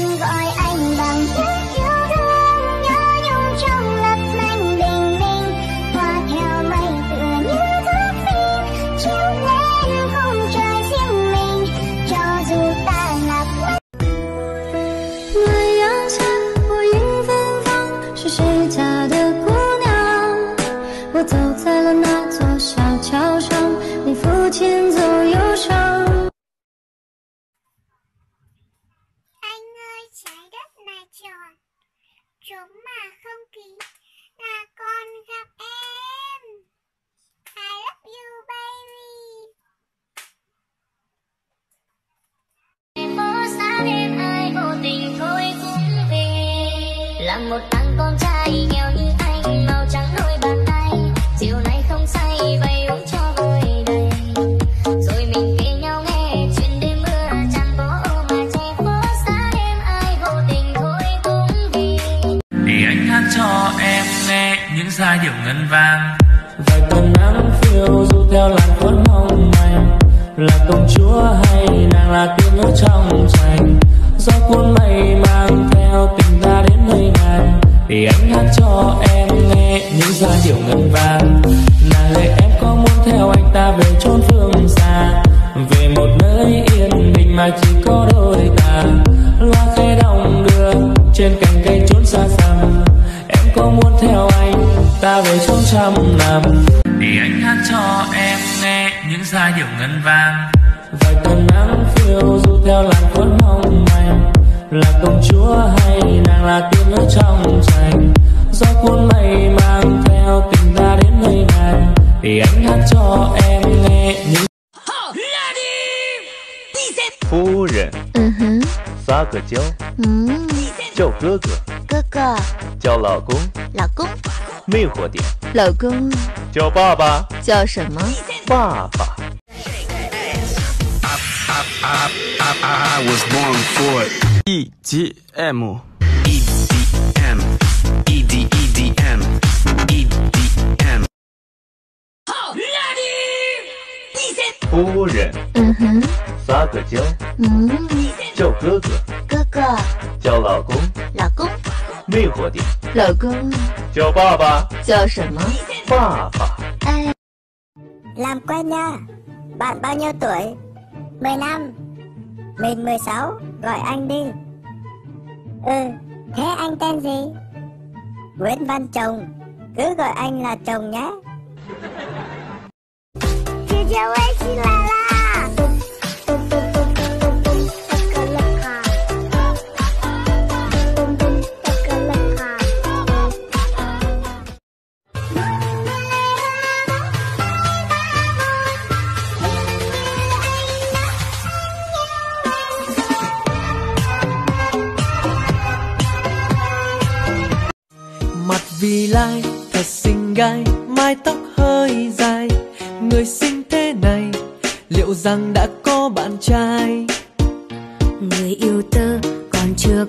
em gọi anh bằng tiếng yêu thương, nhớ nhung trong lập lành bình minh, hoa theo mây tựa như thước phim chiếu lên khung trời riêng mình, cho dù ta lạc mất. 我阳下我迎芬芳，是谁家的姑娘？我走在了那座小桥上，你抚琴奏忧伤。 Trái đất là tròn, trống mà không khí là con gặp em. I love you baby. Phố xa đêm ai vô tình thôi cũng về, là một thằng con trai nghèo như anh, màu trắng đôi bàn tay, chiều nay không say vậy uống cho vui đầy, rồi mình kể nhau nghe chuyện đêm mưa tràn phố mà che. Phố xa đêm ai vô tình thôi cũng về, để anh hát cho em nghe những giai điệu ngân vang. Vài tuần nắng phiêu du theo làn cuốn hồng manh, là công chúa hay nàng là tiên nữ trong tranh, gió cuốn mây mang theo tình ta đến nơi ngàn, để anh hát cho em nghe những giai điệu ngân vang. Nàng ơi em có muốn theo anh ta về chốn phương xa, về một nơi yên bình mà chỉ có đôi ta, loa khẽ đong đưa trên cành cây chốn xa xăm. Em có muốn theo anh ta về chốn trăm năm, để anh hát cho em nghe những giai điệu ngân vang. vài tuần nắng phiêu du theo làn cuốn hồng manh, là công chúa hay nàng là tiên nữ trong tranh, gió cuốn mây mang theo tình ta đến nơi ngàn, để anh hát cho em nghe những. 夫人，撒个娇，叫哥哥，哥哥，叫老公，老公，魅惑点，老公，叫爸爸，叫什么？爸爸。I was born for it. EGM EDM EDM EDM 夫人，撒个娇，叫哥哥，哥哥，叫老公，老公，魅惑点，老公，叫爸爸，叫什么？爸爸。Làm quen nha. Bạn bao nhiêu tuổi? 15. Mình 16. Gọi anh đi. Thế anh tên gì? Nguyễn Văn Chồng. Cứ gọi anh là Chồng nhé. Chị Châu ơi, chị là Mặt vì lai thật xinh gái, mái tóc hơi dài, người xinh thế này liệu rằng đã có bạn trai? người yêu tớ còn chưa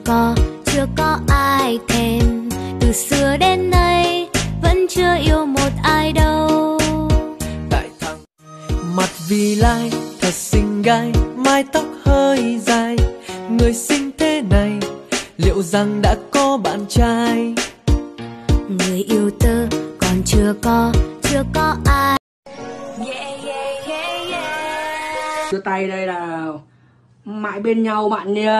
có ai thèm, từ xưa đến nay vẫn chưa yêu một ai đâu. Tại thằng mặt vì lai thật xinh gái, mái tóc hơi dài, người xinh thế này liệu rằng đã có bạn trai? Người yêu tớ còn chưa có ai. Đưa tay đây nào, mãi bên nhau bạn nhé.